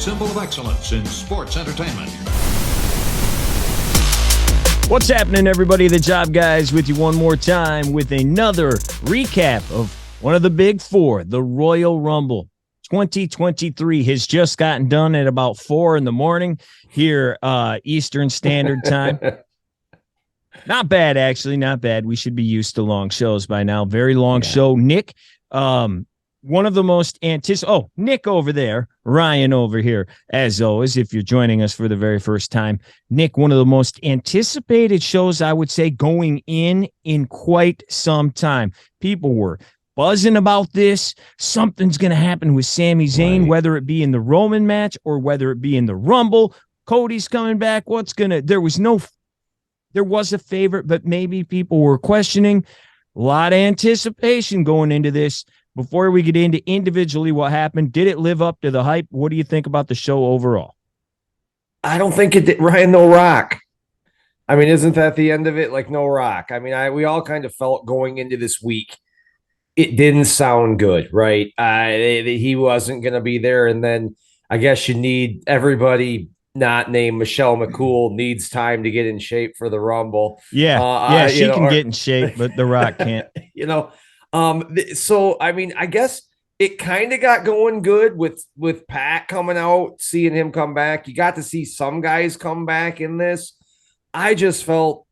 symbol of excellence in sports entertainment. What's happening, everybody? The Job Guys with you one more time with another recap of one of the big four, the Royal Rumble. 2023 has just gotten done at about 4 a.m. here, Eastern Standard Time. Not bad, actually, not bad. We should be used to long shows by now. Very long show. Nick, one of the most Nick over there, Ryan over here, as always, if you're joining us for the very first time. Nick, one of the most anticipated shows, I would say, going in quite some time. People were buzzing about this. Something's going to happen with Sami Zayn, whether it be in the Roman match or whether it be in the Rumble. Cody's coming back. There was a favorite, but maybe people were questioning. A lot of anticipation going into this. Before we get into individually what happened, did it live up to the hype? What do you think about the show overall? I don't think it did. Ryan, no Rock. I mean, isn't that the end of it? Like, no Rock. I mean, we all kind of felt going into this week, it didn't sound good, right? He wasn't going to be there. And then I guess you need everybody not named Michelle McCool needs time to get in shape for the Rumble. She can get in shape, but The Rock can't. So, I mean, I guess it kind of got going good with Pat coming out, seeing him come back. You got to see some guys come back in this. I just felt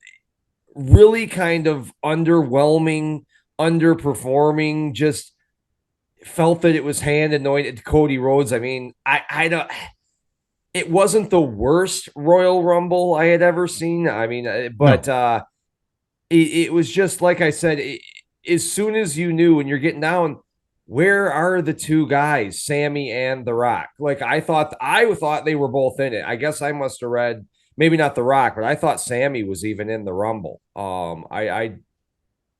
really kind of underwhelming, underperforming, just felt that it was hand anointed Cody Rhodes. I mean, I don't, it wasn't the worst Royal Rumble I had ever seen. I mean, it was just, like I said, as soon as you knew and you're getting down, where are the two guys, Sami and The Rock? Like, I thought they were both in it. I guess I must have read, maybe not The Rock, but I thought Sami was even in the Rumble. I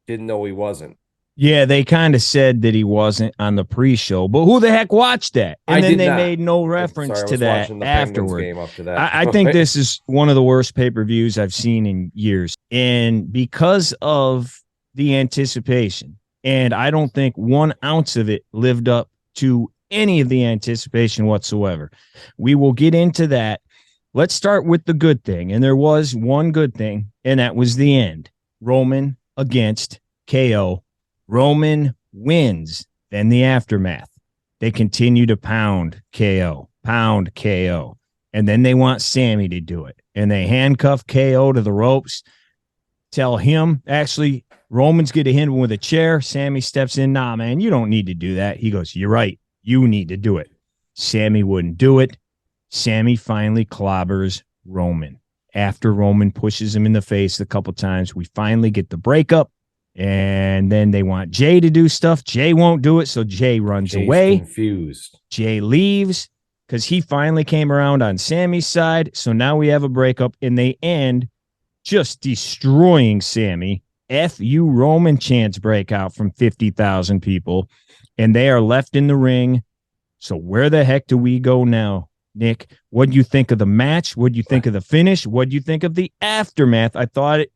didn't know he wasn't. Yeah, they kind of said that he wasn't on the pre-show, but who the heck watched that? And then they made no reference to that afterward. Game up to that. I think this is one of the worst pay-per-views I've seen in years. And because of the anticipation, and I don't think 1 ounce of it lived up to any of the anticipation whatsoever. We will get into that. Let's start with the good thing, and there was one good thing, and that was the end. Roman against KO. Roman wins, then the aftermath. They continue to pound KO, and then they want Sami to do it, and they handcuff KO to the ropes, tell him, actually, Roman's going to hit him with a chair. Sami steps in. Nah, man, you don't need to do that. He goes, you're right. You need to do it. Sami wouldn't do it. Sami finally clobbers Roman. After Roman pushes him in the face a couple times, we finally get the breakup. And then they want Jay to do stuff. Jay won't do it, so Jay runs away. Confused. Jay leaves because he finally came around on Sami's side. So now we have a breakup, and they end just destroying Sami. F you Roman chants break out from 50,000 people, and they are left in the ring. So where the heck do we go now, Nick? What do you think of the match? What do you think of the finish? What do you think of the aftermath? I thought it,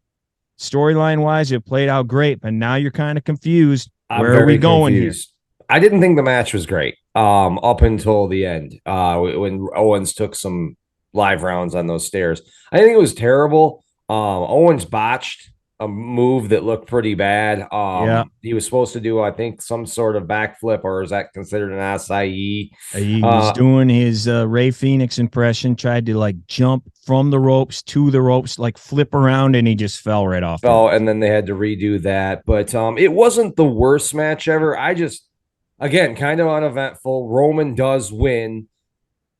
storyline-wise, it played out great, but now you're kind of confused. Where are we going here? I didn't think the match was great up until the end when Owens took some live rounds on those stairs. I think it was terrible. Owens botched a move that looked pretty bad. He was supposed to do, I think, some sort of backflip, or is that considered an acai? He was doing his Ray Phoenix impression, tried to like jump from the ropes to the ropes, like flip around, and he just fell right off. And then they had to redo that. But it wasn't the worst match ever. Again, kind of uneventful. Roman does win.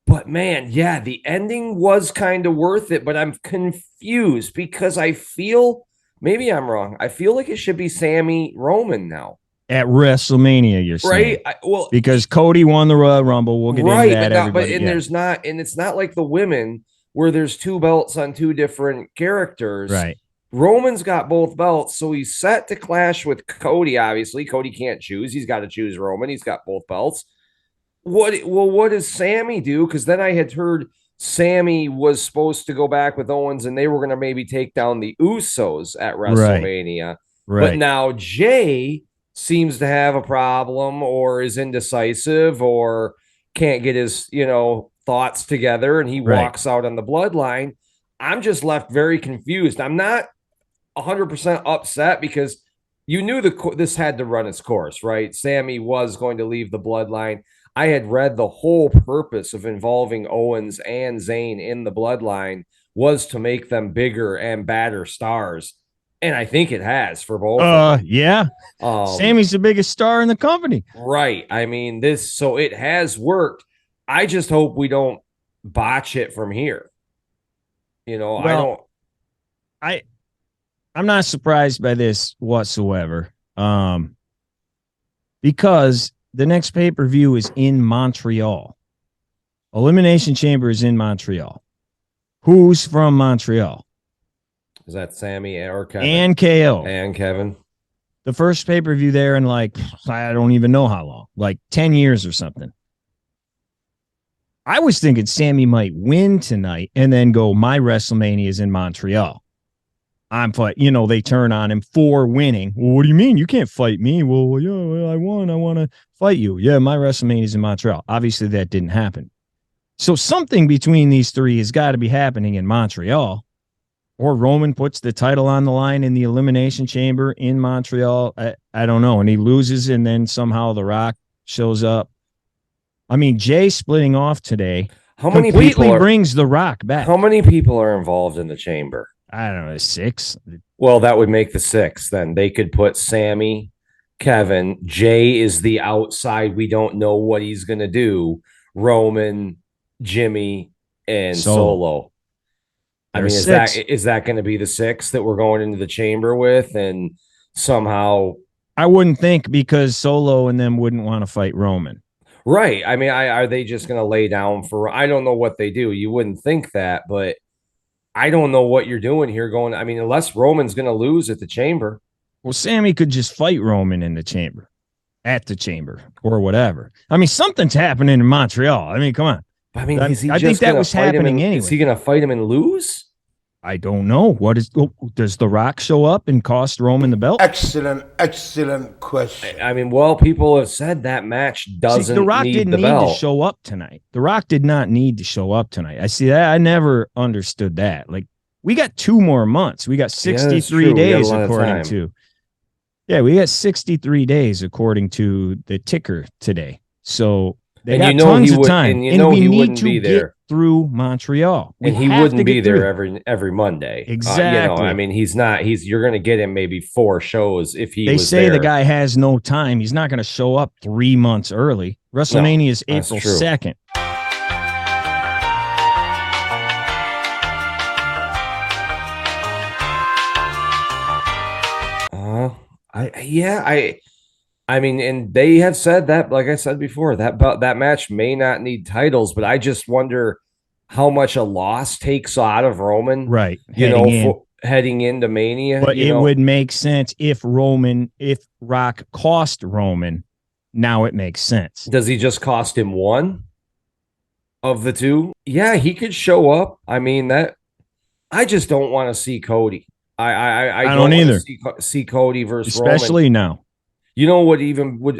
But man, yeah, the ending was kind of worth it, but I'm confused because I feel, maybe I'm wrong, I feel like it should be Sami Roman now. At WrestleMania, you're saying. Right? Because Cody won the Royal Rumble. We'll get into that. It's not like the women where there's 2 belts on 2 different characters. Right. Roman's got both belts, so he's set to clash with Cody, obviously. Cody can't choose. He's got to choose Roman. He's got both belts. What does Sami do? Because then I had heard Sami was supposed to go back with Owens, and they were going to maybe take down the Usos at WrestleMania. Right. But now Jay seems to have a problem, or is indecisive, or can't get his thoughts together and he walks out on the Bloodline. I'm just left very confused. I'm not 100% upset because you knew this had to run its course, right? Sami was going to leave the Bloodline. I had read the whole purpose of involving Owens and Zayn in the Bloodline was to make them bigger and badder stars. And I think it has for both. Yeah. Sammy's the biggest star in the company. Right. I mean, so it has worked. I just hope we don't botch it from here. I'm not surprised by this whatsoever. Because the next pay-per-view is in Montreal. Elimination Chamber is in Montreal. Who's from Montreal? Is that Sami or Kevin? And KO. And Kevin. The first pay-per-view there in I don't even know how long, 10 years or something. I was thinking Sami might win tonight and then go, my WrestleMania is in Montreal. They turn on him for winning. Well, what do you mean? You can't fight me. Well, I won. I want to fight you. Yeah, my WrestleMania is in Montreal. Obviously, that didn't happen. So something between these three has got to be happening in Montreal. Or Roman puts the title on the line in the Elimination Chamber in Montreal. I don't know. And he loses, and then somehow The Rock shows up. I mean, Jay splitting off today completely brings The Rock back. How many people are involved in the chamber? I don't know, 6. Well, that would make the 6. Then they could put Sami, Kevin, Jay is the outside. We don't know what he's going to do. Roman, Jimmy, and Solo. I mean, is that going to be the 6 that we're going into the chamber with? And somehow, I wouldn't think, because Solo and them wouldn't want to fight Roman. Right. I mean, are they just going to lay down for? I don't know what they do. You wouldn't think that, but I don't know what you're doing here. Unless Roman's going to lose at the chamber. Well, Sami could just fight Roman in the chamber, at the chamber, or whatever. I mean, something's happening in Montreal. I mean, come on. I think that was happening anyway. Is he going to fight him and lose? I don't know. Does The Rock show up and cost Roman the belt? Excellent question. I mean, people have said that match doesn't. The Rock didn't need to show up tonight. The Rock did not need to show up tonight. I see that. I never understood that. We got 2 more months. We got 63 days according to. Yeah, we got 63 days according to the ticker today. So they got tons of time. And we need to get through Montreal. And he wouldn't be there every Monday. Exactly. He's not. You're going to get him maybe 4 shows if he. They was say there. the guy has no time. He's not going to show up 3 months early. WrestleMania is April 2nd. I mean, and they have said that, like I said before, that match may not need titles, but I just wonder how much a loss takes out of Roman, right? Heading into Mania. But it would make sense if Rock cost Roman. Now it makes sense. Does he just cost him 1 of the 2? Yeah, he could show up. I mean, I just don't want to see Cody. I don't either. See Cody versus especially Roman. Now. You know what?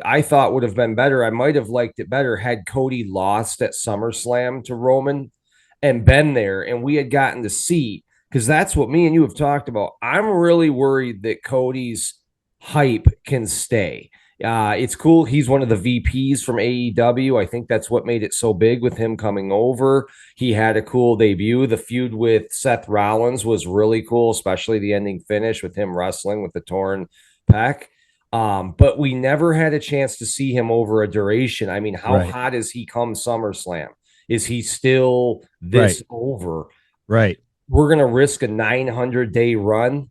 I thought would have been better. I might have liked it better had Cody lost at SummerSlam to Roman and been there, and we had gotten to see, because that's what me and you have talked about. I'm really worried that Cody's hype can stay. It's cool. He's one of the VPs from AEW. I think that's what made it so big with him coming over. He had a cool debut. The feud with Seth Rollins was really cool, especially the ending finish with him wrestling with the torn pec. But we never had a chance to see him over a duration. I mean, how hot is he come SummerSlam? Is he still this over? Right. We're going to risk a 900-day run.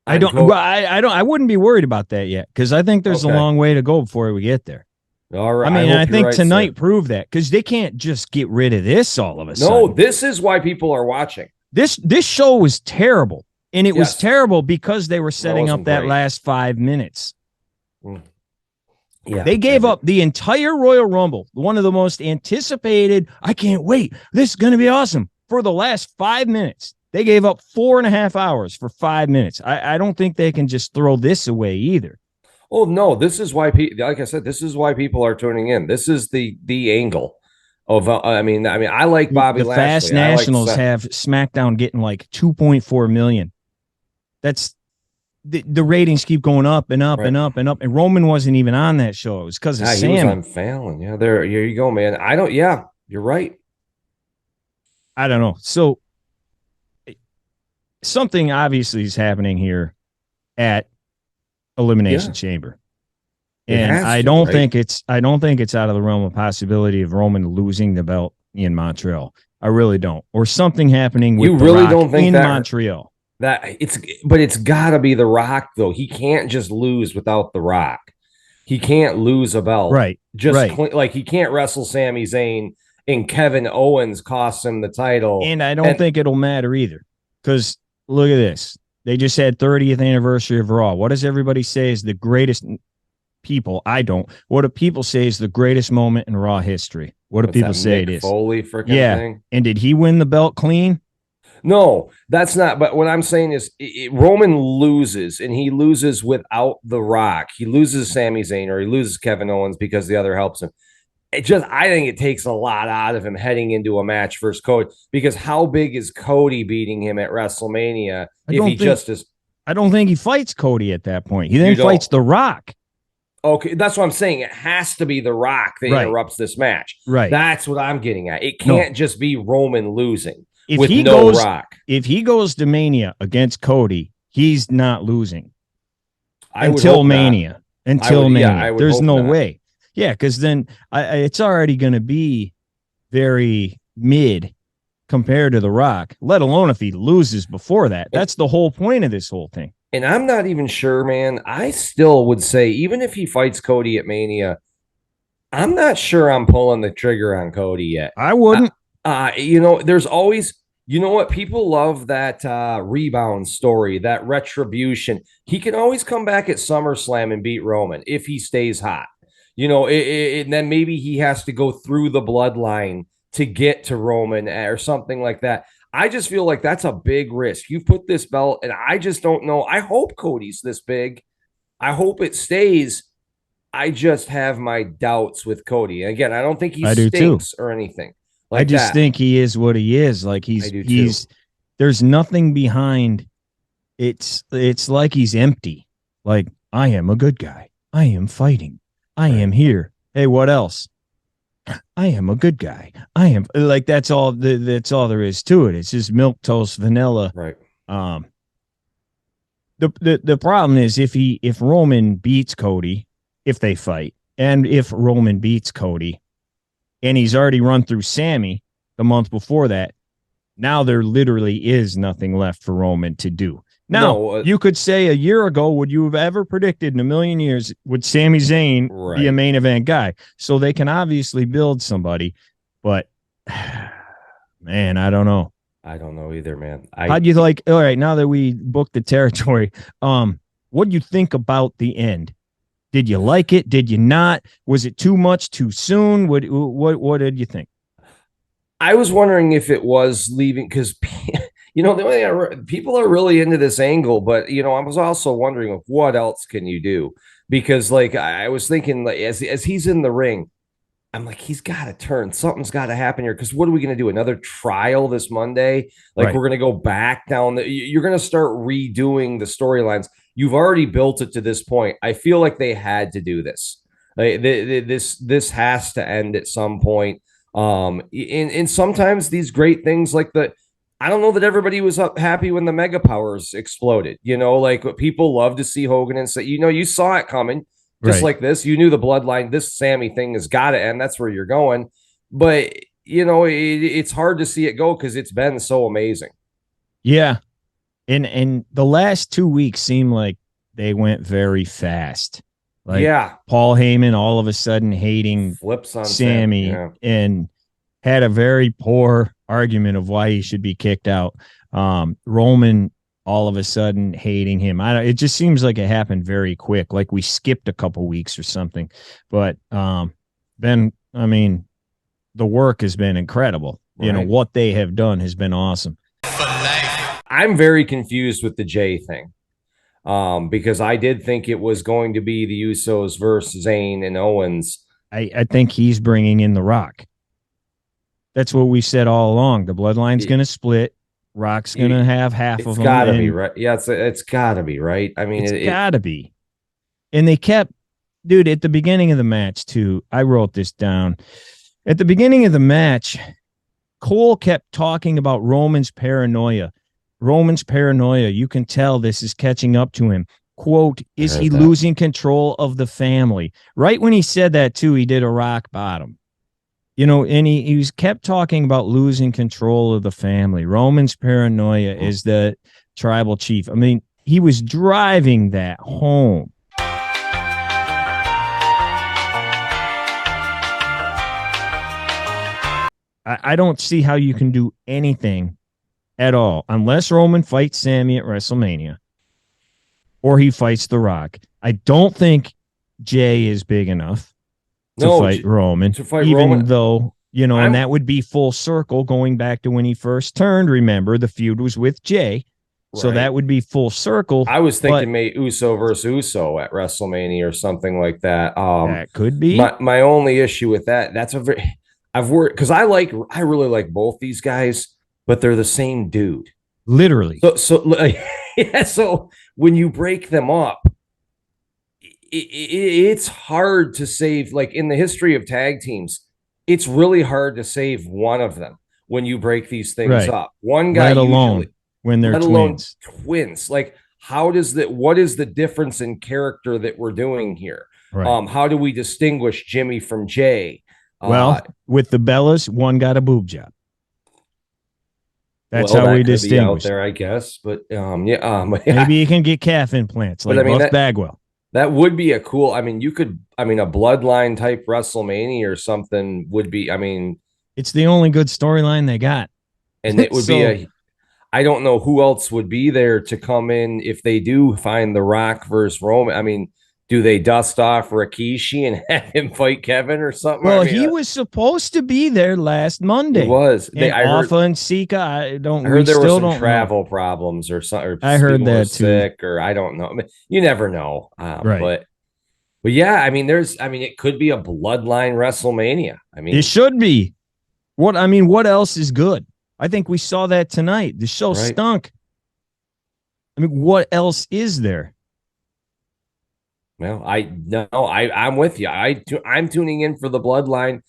I wouldn't be worried about that yet, because I think there's a long way to go before we get there. All right. I mean, I think tonight proved that, because they can't just get rid of this all of a sudden. No, this is why people are watching. This show was terrible. And it was terrible because they were setting up that last 5 minutes. Yeah, they gave up the entire Royal Rumble, one of the most anticipated. I can't wait. This is going to be awesome. For the last 5 minutes, they gave up 4.5 hours for 5 minutes. I don't think they can just throw this away either. Oh no, this is why like I said, this is why people are tuning in. This is the angle. I like Bobby The Lashley. Fast Nationals have SmackDown getting like 2.4 million. That's the ratings keep going up and up and up and up. And Roman wasn't even on that show. It was because of Sammy. He was on Fallon. Yeah, here you go, man. You're right. I don't know. So something obviously is happening here at Elimination Chamber. And I don't think it's out of the realm of possibility of Roman losing the belt in Montreal. I really don't. Or something happening with The Rock in Montreal. But it's got to be The Rock, though. He can't just lose without The Rock. He can't lose a belt. Right. Like he can't wrestle Sami Zayn and Kevin Owens costs him the title. And I don't think it'll matter either. Because look at this. They just had 30th anniversary of Raw. What does everybody say is the greatest people? I don't. What do people say is the greatest moment in Raw history? What do people say it is? Foley thing? And did he win the belt clean? No, that's not. But what I'm saying is Roman loses, and he loses without The Rock. He loses Sami Zayn or he loses Kevin Owens because the other helps him. I think it takes a lot out of him heading into a match versus Cody, because how big is Cody beating him at WrestleMania I don't think he fights Cody at that point. He then fights The Rock. Okay, that's what I'm saying. It has to be The Rock that interrupts this match. Right. That's what I'm getting at. It can't just be Roman losing Rock. If he goes to Mania against Cody, he's not losing until Mania. There's no way. Yeah, because then it's already going to be very mid compared to The Rock, let alone if he loses before that. That's the whole point of this whole thing. And I'm not even sure, man. I still would say, even if he fights Cody at Mania, I'm not sure I'm pulling the trigger on Cody yet. I wouldn't. There's always, what? People love that rebound story, that retribution. He can always come back at SummerSlam and beat Roman if he stays hot. And then maybe he has to go through the bloodline to get to Roman or something like that. I just feel like that's a big risk. You've put this belt, and I just don't know. I hope Cody's this big. I hope it stays. I just have my doubts with Cody. And again, I don't think he stinks or anything. I just think he is what he is. Like there's nothing behind. It's like he's empty. Like, I am a good guy. I am fighting. I am here. Hey, what else? I am a good guy. I am like, that's all there is to it. It's just milk toast vanilla. Right. The problem is if Roman beats Cody, if they fight, and if Roman beats Cody, and he's already run through Sammy the month before that, now there literally is nothing left for Roman to do. Now, you could say a year ago, would you have ever predicted in a million years would Sami Zayn be a main event guy? So they can obviously build somebody, but man, I don't know. I don't know either, man. How'd you like? All right, now that we booked the territory, what do you think about the end? Did you like it? Did you not? Was it too much too soon? What did you think? I was wondering if it was leaving because. The only thing people are really into this angle, but I was also wondering what else can you do? Because I was thinking, like, as he's in the ring, I'm like, he's got to turn. Something's got to happen here. Because what are we going to do? Another trial this Monday? We're going to go back down. You're going to start redoing the storylines. You've already built it to this point. I feel like they had to do this. This has to end at some point. And sometimes these great things like I don't know that everybody was happy when the Mega Powers exploded. People love to see Hogan and say, you saw it coming, just like this. You knew the bloodline, this Sammy thing has got to end. That's where you're going. But, it's hard to see it go because it's been so amazing. Yeah. And the last 2 weeks seem like they went very fast. Paul Heyman all of a sudden hating flips on Sammy and had a very poor argument of why he should be kicked out. Roman all of a sudden hating him. It just seems like it happened very quick. Like we skipped a couple weeks or something. But then, the work has been incredible. Right. What they have done has been awesome. I'm very confused with the Jay thing. Because I did think it was going to be the Usos versus Zayn and Owens. I think he's bringing in The Rock. That's what we said all along. The Bloodline's going to split. Rock's going to have half of them. It's got to be, right? Yeah, it's got to be, right? I mean, it's got to be. And they kept, dude, at the beginning of the match, too, I wrote this down. At the beginning of the match, Cole kept talking about Roman's paranoia. Roman's paranoia. You can tell this is catching up to him. Quote, is he losing control of the family? Right when he said that, too, he did a rock bottom. You know, and he was kept talking about losing control of the family. Roman's paranoia is the tribal chief. I mean, he was driving that home. I don't see how you can do anything at all unless Roman fights Sami at WrestleMania or he fights The Rock. I don't think Jay is big enough to fight Roman, even though, you know, and that would be full circle going back to when he first turned. Remember, the feud was with Jay. So that would be full circle. I was thinking maybe Uso versus Uso at WrestleMania or something like that. That could be. My only issue with that's I've worked because I really like both these guys, but they're the same dude. Literally. So when you break them up, it's hard to save. Like in the history of tag teams, it's really hard to save one of them when you break these things up. One guy, let alone when they're twins. Like, what is the difference in character that we're doing here? Right. How do we distinguish Jimmy from Jay? Well, with the Bellas, one got a boob job. That's how we distinguish. Out there, I guess, but maybe you can get calf implants like Buff Bagwell. That would be a Bloodline type WrestleMania or something would be. I mean, it's the only good storyline they got, and it would be I don't know who else would be there to come in if they do find The Rock versus Roman. I mean, do they dust off Rikishi and have him fight Kevin or something? Well, he was supposed to be there last Monday. He was. Alpha and Sika. I heard there were some travel problems or something. Or I heard that too. Sick, or I don't know. I mean, you never know. Right. But yeah, I mean, it could be a Bloodline WrestleMania. I mean, it should be. What else is good? I think we saw that tonight. The show stunk. I mean, what else is there? Well, I'm with you. I'm tuning in for the Bloodline.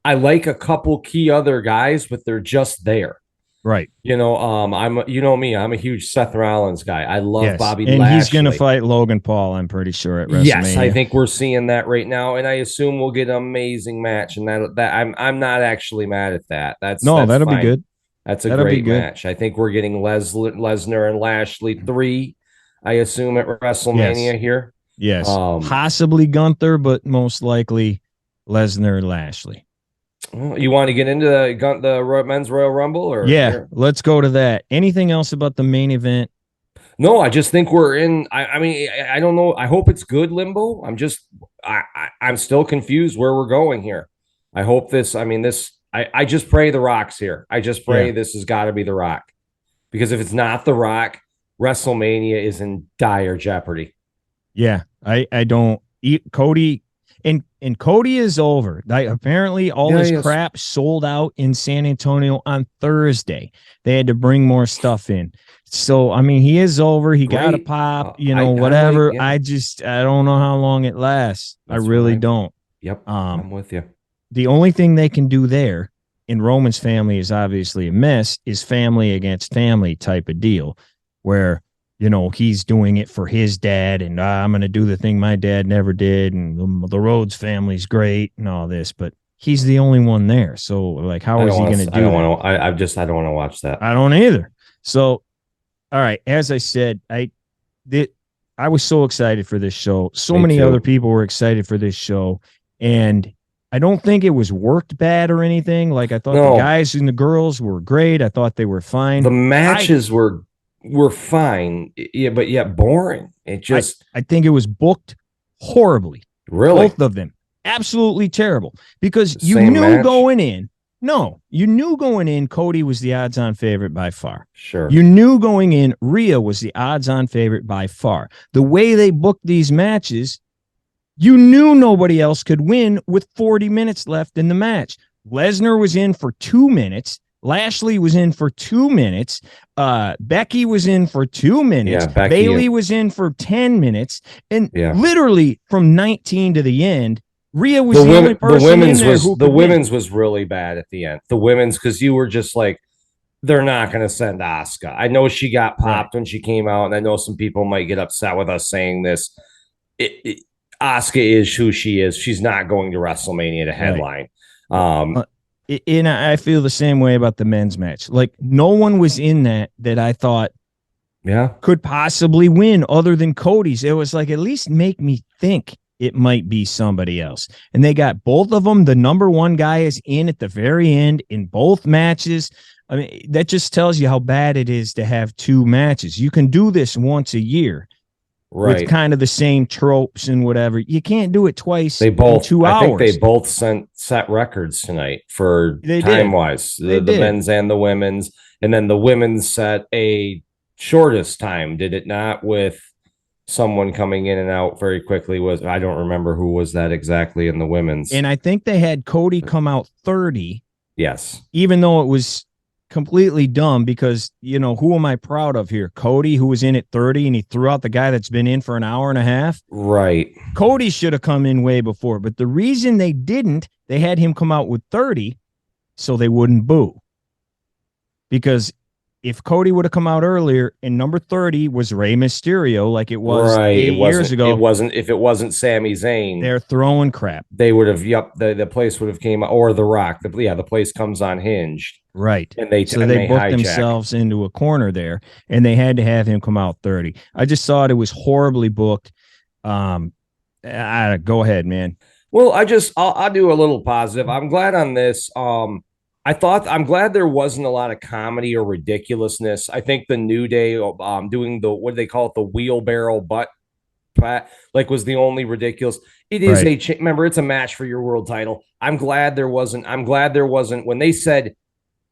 I like a couple key other guys, but they're just there. Right. You know, I'm a huge Seth Rollins guy. I love Bobby Lashley. And he's going to fight Logan Paul, I'm pretty sure, at WrestleMania. Yes, I think we're seeing that right now, and I assume we'll get an amazing match. And that I'm not actually mad at that. That'll be good. That's a great match. I think we're getting Lesnar and Lashley 3, I assume, at WrestleMania here. Yes. Possibly Gunther, but most likely Lesnar and Lashley. You want to get into the men's Royal Rumble? Or let's go to that. Anything else about the main event? No, I just think we're in. I mean, I don't know. I hope it's good, Limbo. I'm still confused where we're going here. I hope this. I mean, this. I just pray The Rock's here. I just pray this has got to be The Rock, because if it's not The Rock, WrestleMania is in dire jeopardy. Yeah, I don't eat Cody. And Cody is over. Apparently, all his crap sold out in San Antonio on Thursday. They had to bring more stuff in. So, I mean, he is over. He got a pop, whatever. I don't know how long it lasts. I really don't. Yep, I'm with you. The only thing they can do there, in Roman's family is obviously a mess, is family against family type of deal, where he's doing it for his dad, and I'm going to do the thing my dad never did, and the Rhodes family's great and all this, but he's the only one there. So, like, how is he going to do that? I don't want to watch that. I don't either. So, all right, as I said, I was so excited for this show. So many other people were excited for this show, and I don't think it was worked bad or anything. Like, I thought the guys and the girls were great. I thought they were fine. The matches were fine, but boring. It just I think it was booked horribly. Really, both of them absolutely terrible, because you knew going in. No, you knew going in Cody was the odds-on favorite by far. Sure, you knew going in Rhea was the odds-on favorite by far. The way they booked these matches, you knew nobody else could win with 40 minutes left in the match. Lesnar was in for 2 minutes. Lashley was in for 2 minutes. Becky was in for 2 minutes. Yeah, Bayley was in for 10 minutes. And Yeah. literally from 19 to the end, Rhea was the only person women's in there who the could women's win. was really bad at the end. The women's, because you were just like, they're not going to send Asuka. I know she got popped when she came out, and I know some people might get upset with us saying this. Asuka is who she is. She's not going to WrestleMania to headline. And I feel the same way about the men's match. Like, no one was in that I thought could possibly win other than Cody's. It was like, at least make me think it might be somebody else. And they got both of them. The number one guy is in at the very end in both matches. I mean, that just tells you how bad it is to have 2 matches. You can do this once a year. Right. With kind of the same tropes and whatever. You can't do it twice in 2 hours. I think they both set records tonight for time-wise. The men's and the women's. And then the women's set a shortest time, did it not? With someone coming in and out very quickly. I don't remember who was that exactly in the women's. And I think they had Cody come out 30. Yes. Even though it was completely dumb, because, who am I proud of here? Cody, who was in at 30, and he threw out the guy that's been in for an hour and a half. Right. Cody should have come in way before, but the reason they didn't, they had him come out with 30 so they wouldn't boo. Because if Cody would have come out earlier and number 30 was Rey Mysterio, like it was 8 years ago, if it wasn't Sami Zayn, they're throwing crap. They would have, the place would have came, or The Rock. The place comes unhinged. Right. And they booked themselves into a corner there, and they had to have him come out 30. I just thought it was horribly booked. Go ahead, man. Well, I'll do a little positive. I'm glad on this. I'm glad there wasn't a lot of comedy or ridiculousness. I think the New Day doing what do they call it, the wheelbarrow butt pat, was the only ridiculous. It is remember, it's a match for your world title. I'm glad there wasn't when they said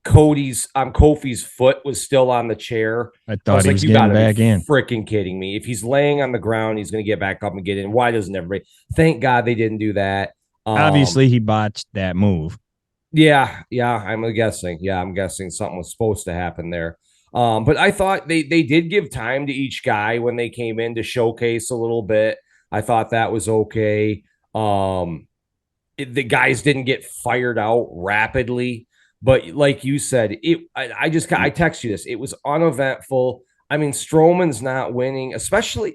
Kofi's foot was still on the chair. I thought he was getting back in. Freaking kidding me. If he's laying on the ground, he's going to get back up and get in. Why doesn't everybody? Thank God they didn't do that. Obviously, he botched that move. Yeah, I'm guessing. Yeah, I'm guessing something was supposed to happen there. But I thought they did give time to each guy when they came in to showcase a little bit. I thought that was okay. The guys didn't get fired out rapidly, but like you said, I text you this. It was uneventful. I mean, Strowman's not winning, especially,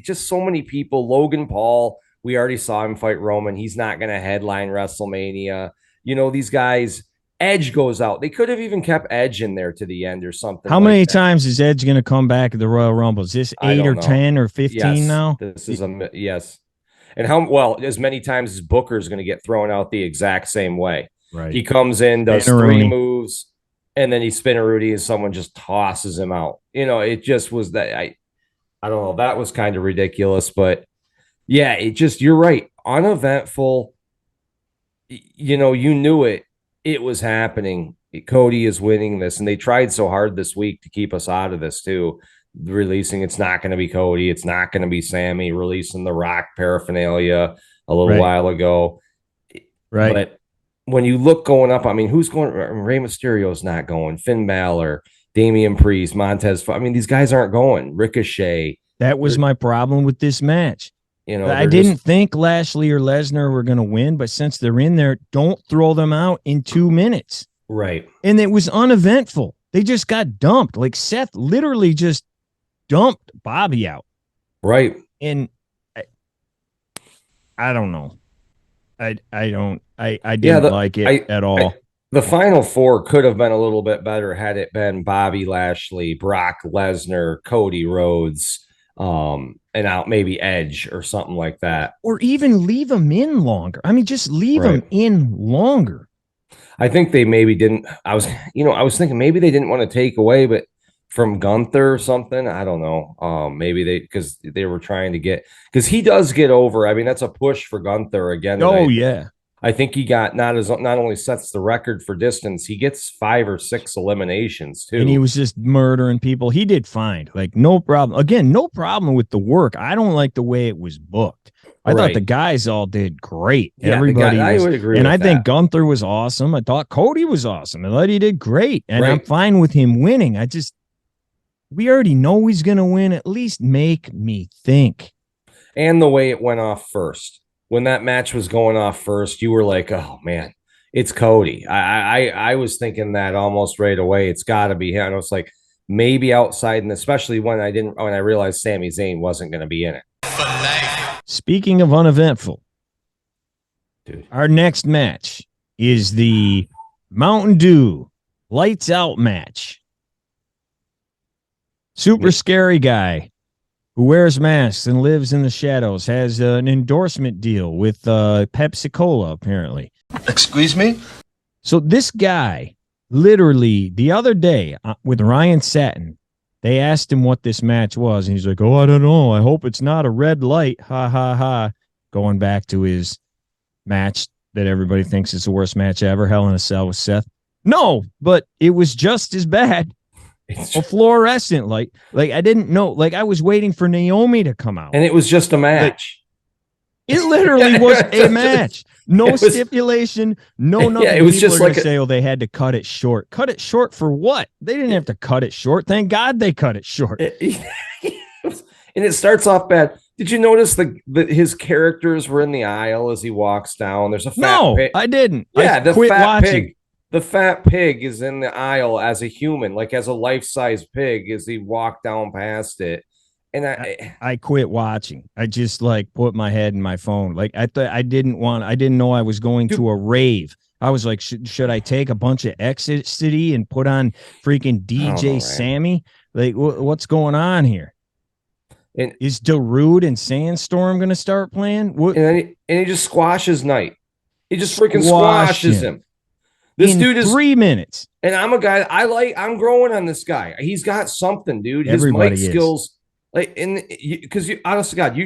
just so many people. Logan Paul, we already saw him fight Roman. He's not going to headline WrestleMania. These guys, Edge goes out. They could have even kept Edge in there to the end or something. How many times is Edge going to come back at the Royal Rumble? Is this 8 or 10 or 15 now? This is yes. And as many times as Booker is going to get thrown out the exact same way. Right. He comes in, does 3 moves, and then he spin a Rudy and someone just tosses him out. It just was that. I don't know. That was kind of ridiculous, but yeah, you're right. Uneventful. You knew it was happening. Cody is winning this, and they tried so hard this week to keep us out of this too. Releasing it's not going to be Cody, it's not going to be Sammy, releasing the Rock paraphernalia a little while ago. Right. But when you look going up, I mean, who's going? Rey Mysterio's not going. Finn Balor, Damian Priest, Montez. I mean, these guys aren't going. Ricochet. That was my problem with this match. I didn't think Lashley or Lesnar were going to win, but since they're in there, don't throw them out in 2 minutes. Right. And it was uneventful. They just got dumped. Like Seth literally just dumped Bobby out. Right. And I don't know. I didn't like it at all. The final 4 could have been a little bit better had it been Bobby Lashley, Brock Lesnar, Cody Rhodes, and out maybe Edge or something like that. Or even leave them in longer. I mean, just leave them in longer. I think they maybe didn't. I was thinking maybe they didn't want to take away, but from Gunther or something. I don't know. Maybe because they were trying to because he does get over. I mean, that's a push for Gunther again. Oh, yeah. I think he got not only sets the record for distance, he gets 5 or 6 eliminations too. And he was just murdering people. He did fine. Like, no problem. Again, no problem with the work. I don't like the way it was booked. I thought the guys all did great. Yeah, everybody I would agree and with I think that. Gunther was awesome. I thought Cody was awesome. I thought he did great. And I'm fine with him winning. We already know he's going to win. At least make me think. And the way it went off first. When that match was going off first, you were like, oh, man, it's Cody. I was thinking that almost right away. It's got to be him. And I was like, maybe outside, and especially when I realized Sami Zayn wasn't going to be in it. Speaking of uneventful, dude, our next match is the Mountain Dew Lights Out match. Super scary guy who wears masks and lives in the shadows, has an endorsement deal with Pepsi Cola, apparently. Excuse me? So this guy, literally, the other day with Ryan Satin, they asked him what this match was, and he's like, oh, I don't know. I hope it's not a red light. Ha, ha, ha. Going back to his match that everybody thinks is the worst match ever, Hell in a Cell with Seth. No, but it was just as bad. A fluorescent light. Like, I didn't know. Like, I was waiting for Naomi to come out. And it was just a match. It literally was a match. No stipulation. No nothing. Yeah, it was People just are like say, oh, they had to cut it short. Cut it short for what? They didn't have to cut it short. Thank God they cut it short. And it starts off bad. Did you notice his characters were in the aisle as he walks down? There's a fat pig. I didn't. Yeah, I the quit fat watching. pig. The fat pig is in the aisle as a human, like as a life-size pig as he walked down past it. And I quit watching. I just like put my head in my phone. Like I didn't know I was going to a rave. I was like, should I take a bunch of ecstasy and put on freaking DJ Sammy? Like, what's going on here? And is Darude and Sandstorm going to start playing? What? And he just squashes Knight. He just freaking squashes him. This dude is 3 minutes. And I'm a guy I'm growing on this guy. He's got something, dude. His Everybody mic skills, like, because honest to God,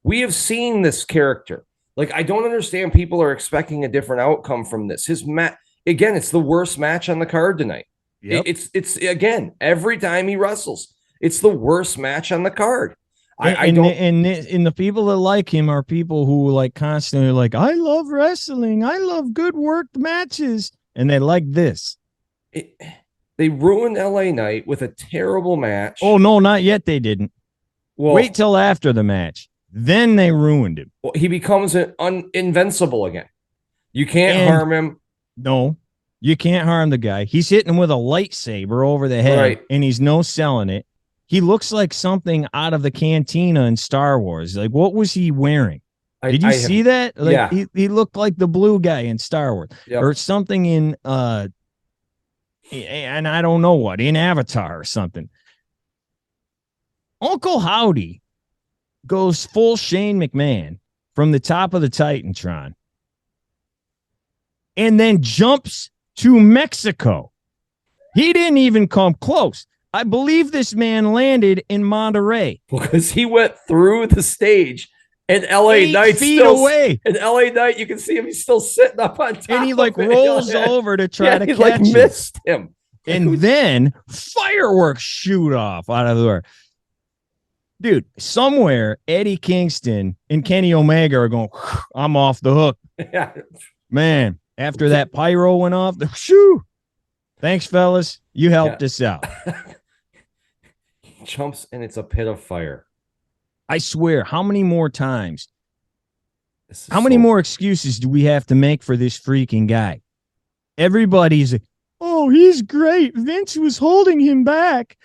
we have seen this character. Like, I don't understand. People are expecting a different outcome from this. His match again. It's the worst match on the card tonight. Yep. It's again every time he wrestles, it's the worst match on the card. And the people that like him are people who like constantly like, I love wrestling. I love good worked matches. And they like this. They ruined LA Knight with a terrible match. Oh, no, not yet. They didn't. Well, wait till after the match. Then they ruined him. Well, he becomes invincible again. You can't harm him. No, you can't harm the guy. He's hitting him with a lightsaber over the head, and he's no selling it. He looks like something out of the cantina in Star Wars. Like, what was he wearing? Did you see that? Like, yeah. He looked like the blue guy in Star Wars, or something in and I don't know what, in Avatar or something. Uncle Howdy goes full Shane McMahon from the top of the Titantron and then jumps to Mexico. He didn't even come close. I believe this man landed in Monterey. Because he went through the stage. And LA Knight still away. And LA Knight, you can see him. He's still sitting up on top. And he like rolls over to try to catch like him. Missed him. And then fireworks shoot off out of the door. Dude, somewhere Eddie Kingston and Kenny Omega are going, I'm off the hook. Yeah. Man, after that pyro went off, shoo. Thanks, fellas. You helped us out. He jumps and it's a pit of fire. I swear, how many more times? How many more excuses do we have to make for this freaking guy? Everybody's like, oh, he's great. Vince was holding him back.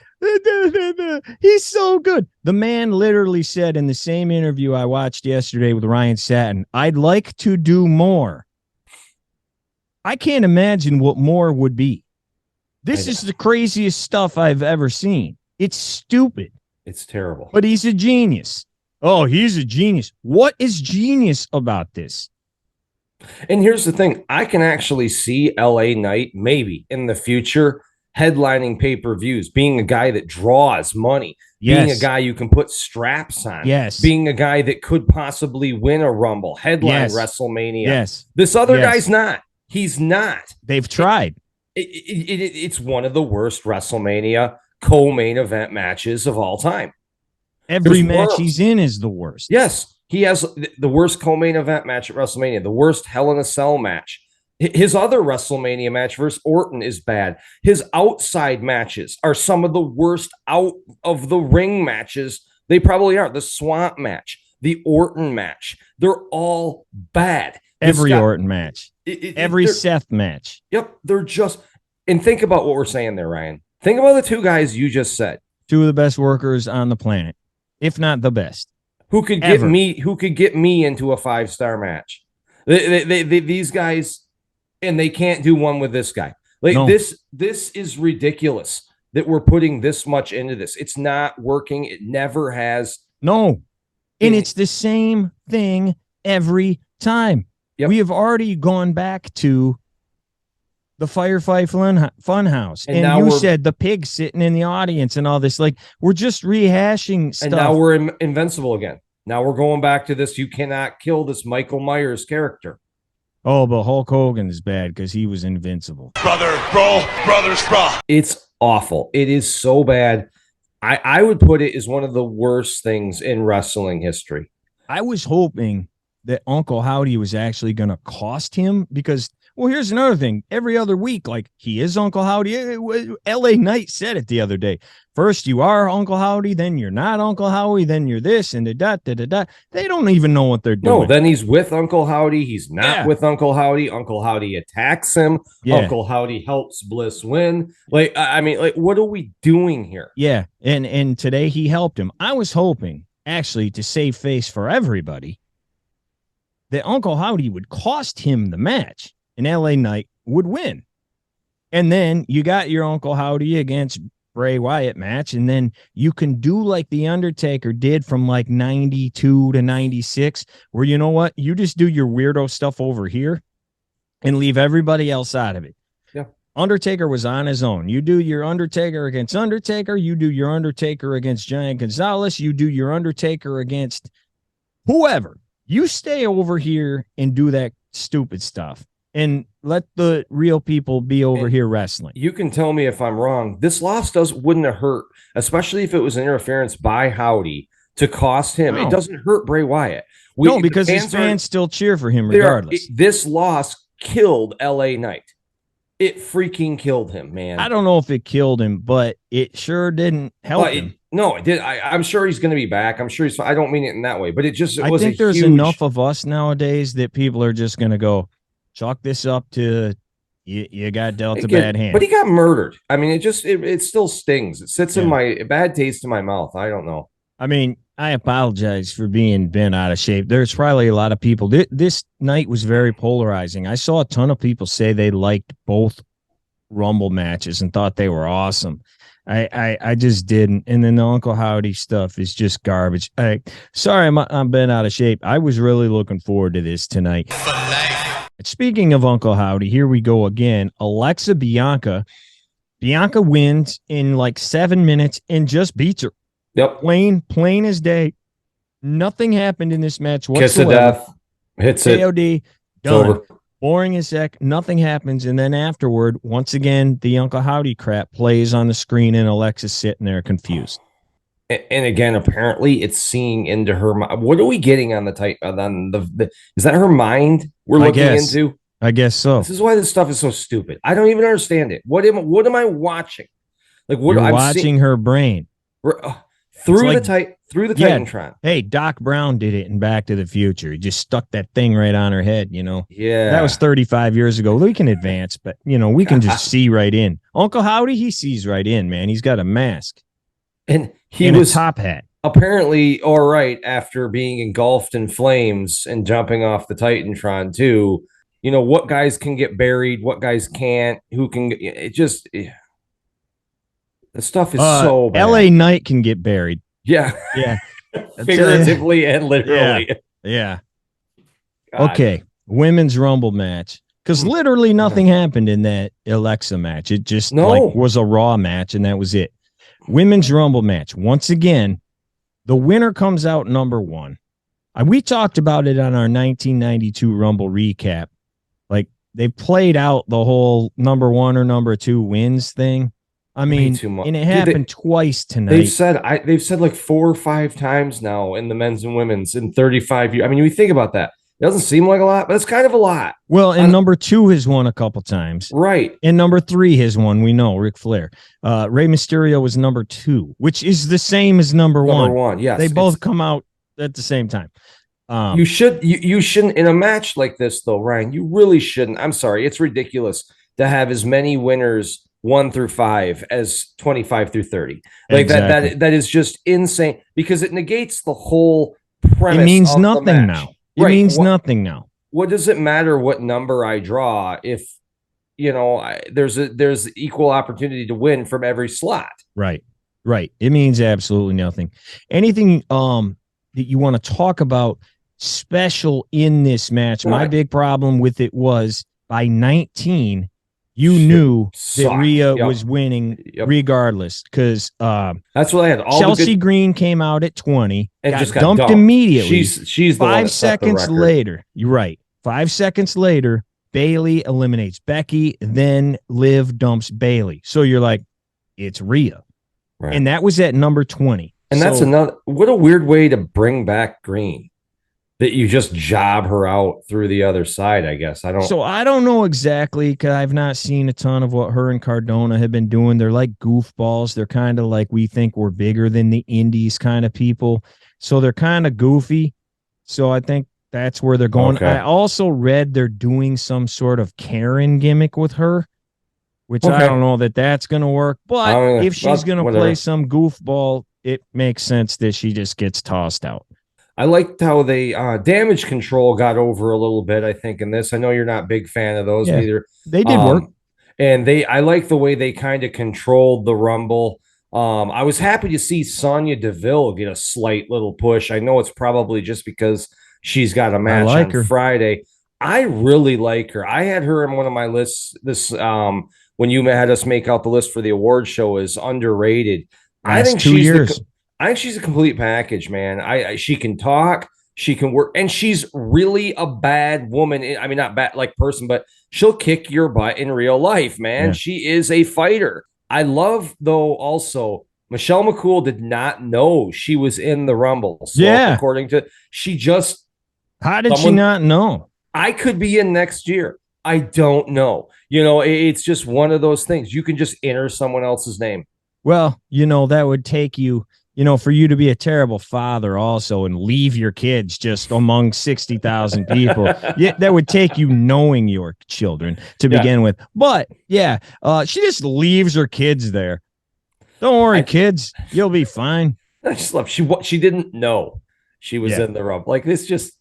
He's so good. The man literally said in the same interview I watched yesterday with Ryan Satin, I'd like to do more. I can't imagine what more would be. This is the craziest stuff I've ever seen. It's stupid. It's terrible. But he's a genius. Oh, he's a genius. What is genius about this? And here's the thing. I can actually see LA Knight maybe in the future headlining pay-per-views, being a guy that draws money, being a guy you can put straps on, being a guy that could possibly win a Rumble, headline WrestleMania. This other guy's not. He's not. They've tried. It's one of the worst WrestleMania co-main event matches of all time. Every match he's in is the worst. Yes, he has the worst co-main event match at WrestleMania, the worst Hell in a Cell match. His other WrestleMania match versus Orton is bad. His outside matches are some of the worst out of the ring matches. They probably are. The Swamp match, the Orton match, they're all bad. Every Orton match, every Seth match. Yep, they're just. And think about what we're saying there, Ryan. Think about the two guys you just said. Two of the best workers on the planet, if not the best. Who could get me? Who could get me into a 5-star match? These guys. And they can't do one with this guy. This is ridiculous that we're putting this much into this. It's not working. It never has. No. And it's the same thing every time. Yep. We have already gone back to the Firefly Funhouse. And you said the pig sitting in the audience and all this. Like, we're just rehashing stuff. And now we're invincible again. Now we're going back to this. You cannot kill this Michael Myers character. Oh, but Hulk Hogan is bad because he was invincible. Brothers, bro. It's awful. It is so bad. I would put it as one of the worst things in wrestling history. I was hoping that Uncle Howdy was actually going to cost him because, well, here's another thing. Every other week, like, he is Uncle Howdy. L.A. Knight said it the other day. First, you are Uncle Howdy, then you're not Uncle Howdy, then you're this and da-da-da-da. They don't even know what they're doing. No, then he's with Uncle Howdy. He's not with Uncle Howdy. Uncle Howdy attacks him. Yeah. Uncle Howdy helps Bliss win. Like, I mean, like, what are we doing here? Yeah, and today he helped him. I was hoping, actually, to save face for everybody, that Uncle Howdy would cost him the match and L.A. Knight would win. And then you got your Uncle Howdy against Bray Wyatt match, and then you can do like the Undertaker did from like 92 to 96, where, you know what, you just do your weirdo stuff over here and leave everybody else out of it. Yeah. Undertaker was on his own. You do your Undertaker against Undertaker, you do your Undertaker against Giant Gonzalez, you do your Undertaker against whoever. You stay over here and do that stupid stuff and let the real people be over here wrestling. You can tell me if I'm wrong. This loss wouldn't have hurt, especially if it was interference by Howdy to cost him. No. It doesn't hurt Bray Wyatt. No, because his fans still cheer for him regardless. This loss killed L.A. Knight. It freaking killed him, man. I don't know if it killed him, but it sure didn't help him. No, it did. I'm sure he's going to be back. I'm sure I don't mean it in that way, but I think there's enough of us nowadays that people are just going to go, chalk this up to you got dealt a bad hand. But he got murdered. I mean, it still stings. It sits in my bad taste in my mouth. I don't know. I mean, I apologize for being bent out of shape. There's probably a lot of people. This night was very polarizing. I saw a ton of people say they liked both Rumble matches and thought they were awesome. I just didn't. And then the Uncle Howdy stuff is just garbage. Sorry, I'm bent out of shape. I was really looking forward to this tonight. Speaking of Uncle Howdy, here we go again. Alexa Bianca wins in like 7 minutes and just beats her. Yep. Plain as day. Nothing happened in this match whatsoever. Kiss of death. Hits it. KOD. Done. Over. Boring as heck. Nothing happens. And then afterward, once again, the Uncle Howdy crap plays on the screen and Alexa's sitting there confused. And again, apparently it's seeing into her mind. What are we getting on the type? Is that her mind we're looking into? I guess so. This is why this stuff is so stupid. I don't even understand it. What am I watching? Like, what I'm watching her brain through the Titantron. Hey, Doc Brown did it in Back to the Future. He just stuck that thing right on her head. You know. Yeah, that was 35 years ago. We can advance, but we can just see right in. Uncle Howdy, he sees right in. Man, he's got a mask. And he was a top hat. Apparently all right after being engulfed in flames and jumping off the Titantron too. What guys can get buried, what guys can't, who can the stuff is so bad. L.A. Knight can get buried. Yeah. Yeah. Figuratively and literally. Yeah. Okay. Women's Rumble match. Because literally nothing happened in that Alexa match. It just was a Raw match, and that was it. Women's Rumble match. Once again, the winner comes out number one. We talked about it on our 1992 Rumble recap. Like, they played out the whole number one or number two wins thing. I mean, and it happened twice tonight. They've said like 4 or 5 times now in the men's and women's in 35 years. I mean, you think about that. It doesn't seem like a lot, but it's kind of a lot. Well, and number 2 has won a couple times. Right. And number 3 has won. We know, Ric Flair. Rey Mysterio was number 2, which is the same as number 1. Number 1, yes. They both come out at the same time. You shouldn't in a match like this, though, Ryan. You really shouldn't. I'm sorry. It's ridiculous to have as many winners 1 through 5 as 25 through 30. Like exactly. that is just insane because it negates the whole premise. It means nothing now. It means nothing now. What does it matter what number I draw if there's equal opportunity to win from every slot? Right. It means absolutely nothing. Anything that you want to talk about special in this match? My big problem with it was by 19, you knew that Rhea was winning regardless because that's what I had. Chelsea Green came out at 20 and got just got dumped immediately. She's the 5 seconds later. You're right. 5 seconds later, Bayley eliminates Becky. Then Liv dumps Bayley. So you're like, it's Rhea, and that was at number 20. And that's another. What a weird way to bring back Green. That you just job her out through the other side, I guess. I don't know exactly because I've not seen a ton of what her and Cardona have been doing. They're like goofballs. They're kind of like we think we're bigger than the indies kind of people. So they're kind of goofy. So I think that's where they're going. Okay. I also read they're doing some sort of Karen gimmick with her, which I don't know that that's going to work. But if she's going to play some goofball, it makes sense that she just gets tossed out. I liked how they Damage Control got over a little bit, I think, in this. I know you're not a big fan of those either. They did work. And I like the way they kind of controlled the Rumble. I was happy to see Sonya Deville get a slight little push. I know it's probably just because she's got a match on Friday. I really like her. I had her in one of my lists this when you had us make out the list for the award show is underrated. I think she's a complete package, man. She can talk, she can work, and she's really a bad woman. I mean, not bad like person, but she'll kick your butt in real life, man. Yeah. She is a fighter. I love, though, also, Michelle McCool did not know she was in the Rumble. So according to how did she not know? I could be in next year. I don't know. It's just one of those things. You can just enter someone else's name. Well, that would take you. For you to be a terrible father also and leave your kids just among 60,000 people, that would take you knowing your children to begin with. But, she just leaves her kids there. Don't worry, kids. You'll be fine. I just love she didn't know she was in the Rumble. Like, this just,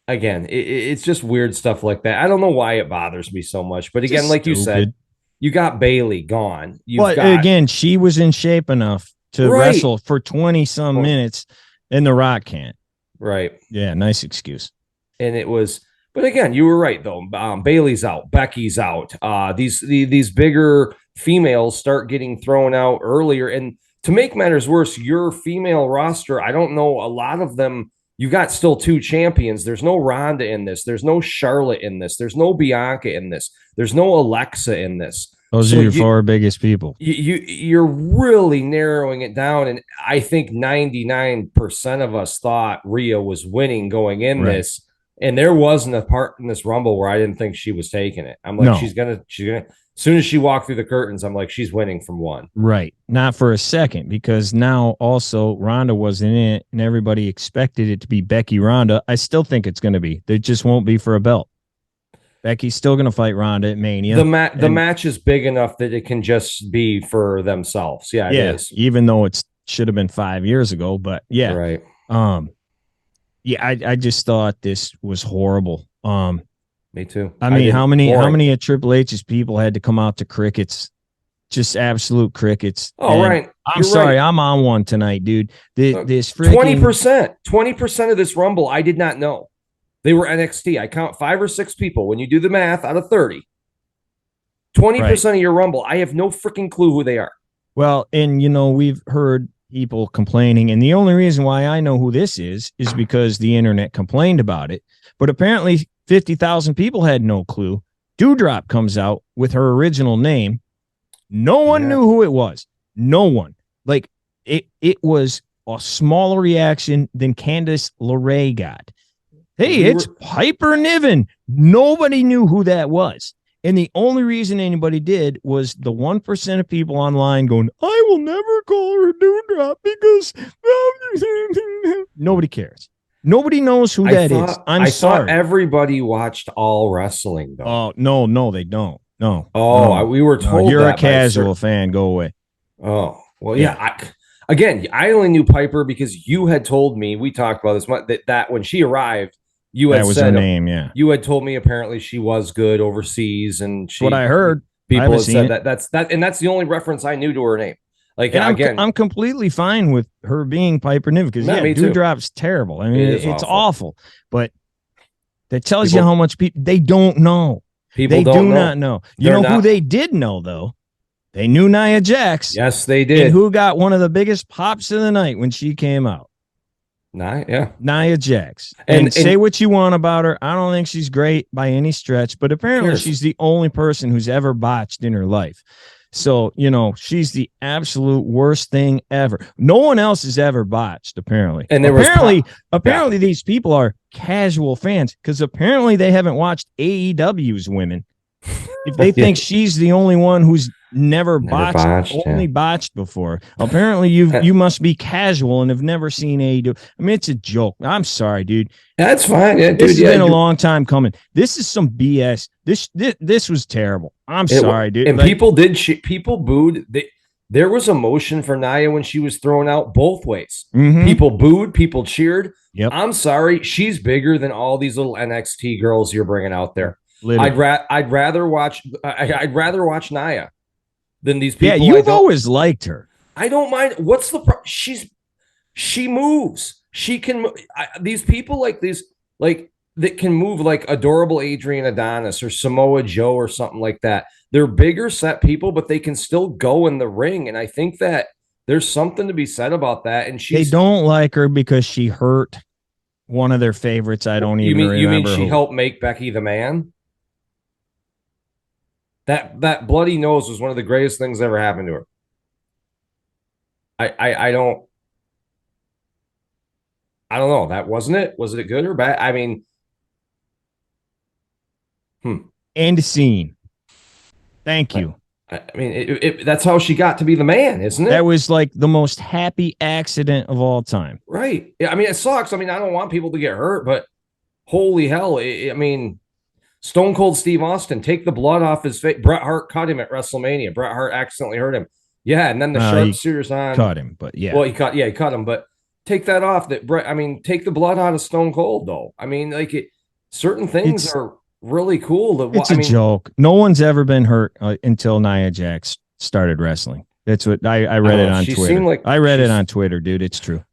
again, it's just weird stuff like that. I don't know why it bothers me so much. But, again, like you said, you got Bayley gone. Again, she was in shape enough to wrestle for 20-some minutes, and The Rock can't. Right. Yeah, nice excuse. And it was, but again, you were right, though. Bayley's out. Becky's out. These bigger females start getting thrown out earlier. And to make matters worse, your female roster, I don't know, a lot of them, you got still 2 champions. There's no Ronda in this. There's no Charlotte in this. There's no Bianca in this. There's no Alexa in this. Those are your 4 biggest people. You're really narrowing it down. And I think 99% of us thought Rhea was winning going in this. And there wasn't a part in this Rumble where I didn't think she was taking it. I'm like, she's gonna, as soon as she walked through the curtains, I'm like, she's winning from 1. Right. Not for a second, because now also Ronda wasn't in it and everybody expected it to be Becky Ronda. I still think it's going to be. It just won't be for a belt. Becky's still going to fight Ronda at Mania. The match is big enough that it can just be for themselves. Yeah, it is. Even though it should have been 5 years ago, but yeah. Right. I just thought this was horrible. Me too. I mean, how many of Triple H's people had to come out to crickets? Just absolute crickets. Oh, right. I'm sorry. Right. I'm on one tonight, dude. This 20% of this Rumble, I did not know. They were NXT. I count 5 or 6 people. When you do the math out of 30, 20% of your Rumble, I have no freaking clue who they are. Well, and we've heard people complaining, and the only reason why I know who this is because the internet complained about it. But apparently 50,000 people had no clue. Doudrop comes out with her original name. No one knew who it was. No one. Like it was a smaller reaction than Candice LeRae got. Hey, it's Piper Niven. Nobody knew who that was. And the only reason anybody did was the 1% of people online going, I will never call her Doudrop because nobody cares. Nobody knows who that is. I'm sorry. Thought everybody watched all wrestling, though. Oh, no, they don't. No. Oh, no. We were told you're that a casual fan. Go away. Oh, well, yeah. I only knew Piper because you had told me, we talked about this, that when she arrived, that was her name, yeah. You had told me apparently she was good overseas, and what I heard. People had said that, and that's the only reference I knew to her name. Like, and I'm completely fine with her being Piper Niven because Doudrop's terrible. I mean, it's awful, but that tells you how much people they don't know. They do not know. You know who they did know though? They knew Nia Jax. Yes, they did. And who got one of the biggest pops of the night when she came out? Nia Jax. And say what you want about her. I don't think she's great by any stretch, but apparently she's the only person who's ever botched in her life. So, she's the absolute worst thing ever. No one else has ever botched, apparently. And apparently these people are casual fans because apparently they haven't watched AEW's women. If they think she's the only one who's never botched before, apparently you must be casual and have never seen AEW. I mean, it's a joke. I'm sorry, dude. That's fine. Yeah, this has been a long time coming. This is some BS. This was terrible. I'm sorry, dude. And people booed. There was emotion for Nia when she was thrown out both ways. Mm-hmm. People booed, people cheered. Yep. I'm sorry. She's bigger than all these little NXT girls you're bringing out there. Literally. I'd rather watch Nia than these people. Yeah, you've always liked her. I don't mind. What's the problem? She moves. She can. These people that can move like adorable Adrian Adonis or Samoa Joe or something like that. They're bigger set people, but they can still go in the ring. And I think that there's something to be said about that. And they don't like her because she hurt one of their favorites. I don't even remember. You mean she helped make Becky the man? That bloody nose was one of the greatest things that ever happened to her. I don't know. That wasn't it. Was it good or bad? I mean, End scene. Thank you. I mean, that's how she got to be the man, isn't it? That was like the most happy accident of all time. Right. Yeah, I mean, it sucks. I mean, I don't want people to get hurt, but holy hell. I mean, Stone Cold Steve Austin, take the blood off his face. Bret Hart cut him at WrestleMania. Bret Hart accidentally hurt him. Yeah, and then the sharpshooters on. Cut him, but yeah. Well, he cut him, but take that off. Take the blood out of Stone Cold, though. I mean, certain things are really cool. It's a joke. No one's ever been hurt until Nia Jax started wrestling. That's what I read it on Twitter. I read it on Twitter, dude. It's true.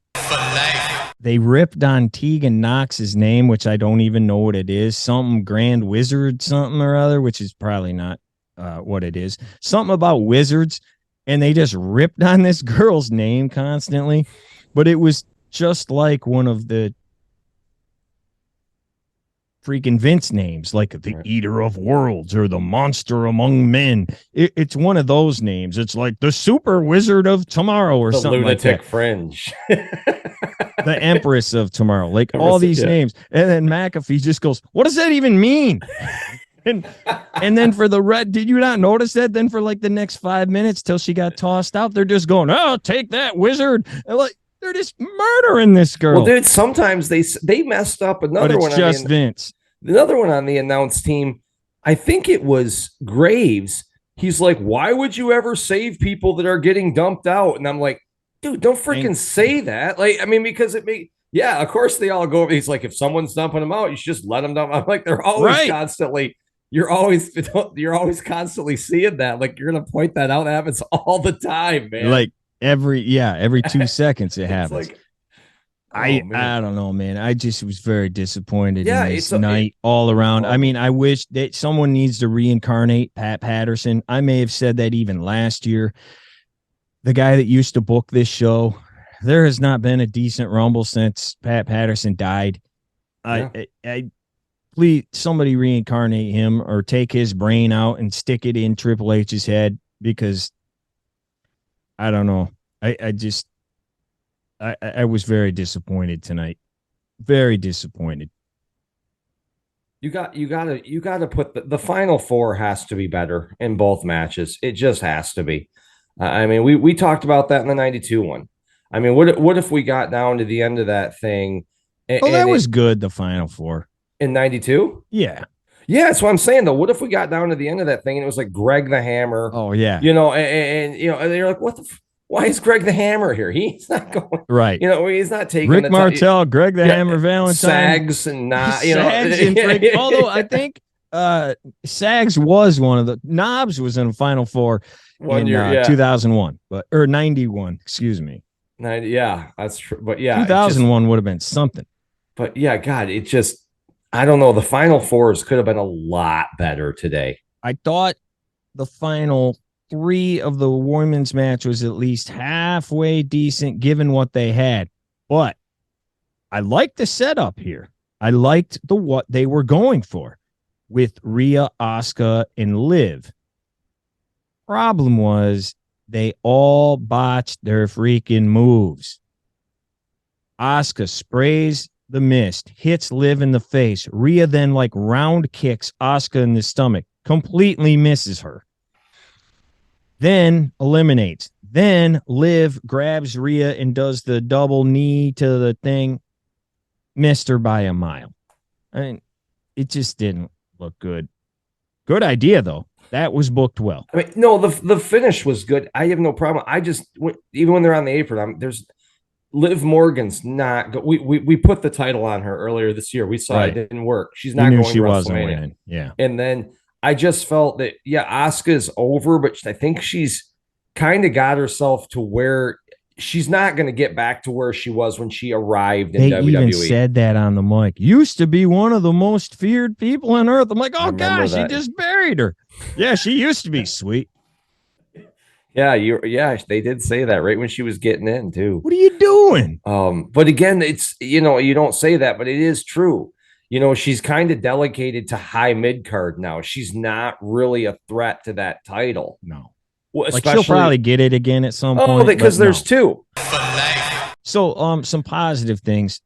They ripped on Tegan Knox's name, which I don't even know what it is. Something Grand Wizard, something or other, which is probably not what it is. Something about wizards. And they just ripped on this girl's name constantly. But it was just like one of the freaking Vince names, like the Eater of Worlds or the Monster Among Men. It's one of those names. It's like the Super Wizard of Tomorrow or something like that. Lunatic Fringe. The Empress of Tomorrow. Like all these names. And then McAfee just goes, what does that even mean? And then for the red, did you not notice that? Then for like the next 5 minutes till she got tossed out, they're just going, oh, take that, wizard. And they're just murdering this girl. Well, dude, sometimes they messed up another one. But it's just Vince. Another one on the announce team, I think it was Graves. He's like, why would you ever save people that are getting dumped out? And I'm like, dude, don't freaking say that. Like, I mean, because of course they all go. He's like, if someone's dumping them out, you should just let them dump. I'm like, they're always constantly. You're always constantly seeing that. Like, you're gonna point that out. It happens all the time, man. Like every 2 seconds it happens. Like, I man. don't know, man. I just was very disappointed Yeah, in this night all around. I mean, I wish that someone needs to reincarnate Pat Patterson. I may have said that even last year. The guy that used to book this show, there has not been a decent Rumble since Pat Patterson died. Yeah. I please somebody reincarnate him or take his brain out and stick it in Triple H's head, because I don't know. I was very disappointed tonight. Very disappointed. You got to put the final four has to be better in both matches. It just has to be. I mean, we talked about that in the 92 one. I mean, what if we got down to the end of that thing? That was good, the final four. In 92? Yeah. Yeah, that's what I'm saying, though. What if we got down to the end of that thing and it was like Greg the Hammer? Oh, yeah. And they're like, why is Greg the Hammer here? He's not going. Right. He's not taking Rick Martel, Greg the Hammer Valentine. Sags and not, Sags and although I think Sags was one of the Knobs was in the Final Four in 2001, or 91, excuse me. 90, yeah, that's true. But yeah, 2001 would have been something. But yeah, God, it just, I don't know. The Final Fours could have been a lot better today. I thought the final three of the women's match was at least halfway decent given what they had. But I liked the setup here. I liked what they were going for with Rhea, Asuka, and Liv. Problem was they all botched their freaking moves. Asuka sprays the mist, hits Liv in the face. Rhea then round kicks Asuka in the stomach, completely misses her. Then eliminates. Then Liv grabs Rhea and does the double knee to the thing. Missed her by a mile. I mean, it just didn't look good. Good idea, though. That was booked well. I mean, no, the finish was good. I have no problem. I just, even when they're on the apron, there's Liv Morgan's not good. We put the title on her earlier this year. We saw it didn't work. She's not going to WrestleMania. Yeah. And then I just felt that, Asuka's over, but I think she's kind of got herself to where she's not going to get back to where she was when she arrived in WWE. They even said that on the mic. Used to be one of the most feared people on earth. I'm like, oh gosh, he just buried her. Yeah, she used to be sweet. Yeah, they did say that right when she was getting in too. What are you doing? But again, it's you don't say that, but it is true. She's kind of delegated to high mid card now. She's not really a threat to that title. No. Well, she'll probably get it again at some point. Oh, because there's two. So, some positive things.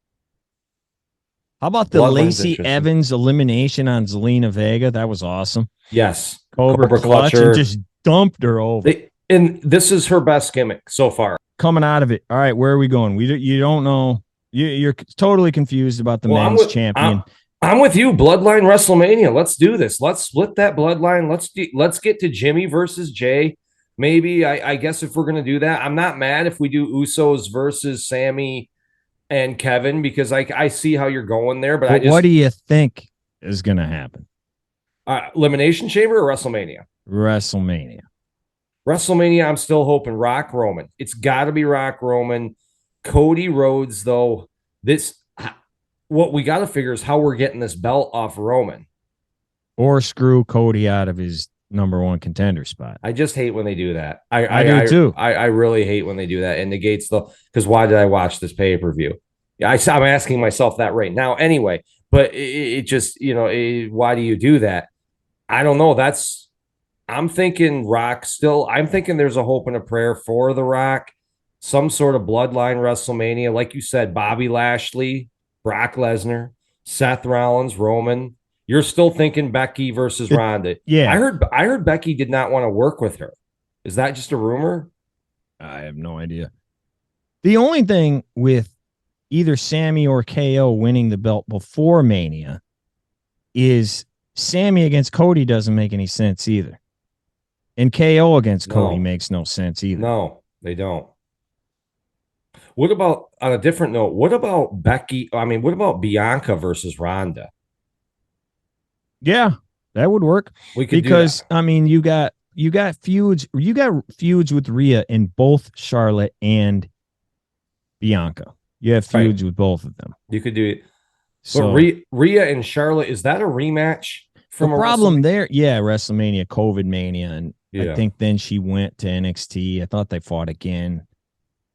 How about the Lacey Evans elimination on Zelina Vega? That was awesome. Yes. Cobra Clutch and just dumped her over. And this is her best gimmick so far. Coming out of it. All right, where are we going? You don't know. You're totally confused about the men's champion. I'm with you. Bloodline WrestleMania. Let's do this. Let's split that bloodline. Let's get to Jimmy versus Jay. Maybe I guess if we're gonna do that, I'm not mad if we do Usos versus Sami and Kevin, because I see how you're going there. But what do you think is gonna happen? Elimination Chamber or WrestleMania? WrestleMania. I'm still hoping Rock Roman. It's got to be Rock Roman. Cody Rhodes, though. What we got to figure is how we're getting this belt off Roman, or screw Cody out of his number one contender spot. I just hate when they do that. I do too. I really hate when they do that. It negates because why did I watch this pay-per-view? I'm asking myself that right now anyway, but it just, why do you do that? I don't know. I'm thinking Rock still. I'm thinking there's a hope and a prayer for The Rock, some sort of bloodline WrestleMania. Like you said, Bobby Lashley, Brock Lesnar, Seth Rollins, Roman. You're still thinking Becky versus Ronda. Yeah. I heard Becky did not want to work with her. Is that just a rumor? I have no idea. The only thing with either Sami or KO winning the belt before Mania is Sami against Cody doesn't make any sense either. And KO against Cody makes no sense either. No, they don't. What about, on a different note, what about what about Bianca versus Ronda? Yeah, that would work. We could because you got feuds. You got feuds with Rhea in both Charlotte and Bianca. You have feuds with both of them. You could do it. So But Rhea and Charlotte, is that a rematch from the problem there? Yeah, WrestleMania, COVID Mania, and I think then she went to NXT. I thought they fought again.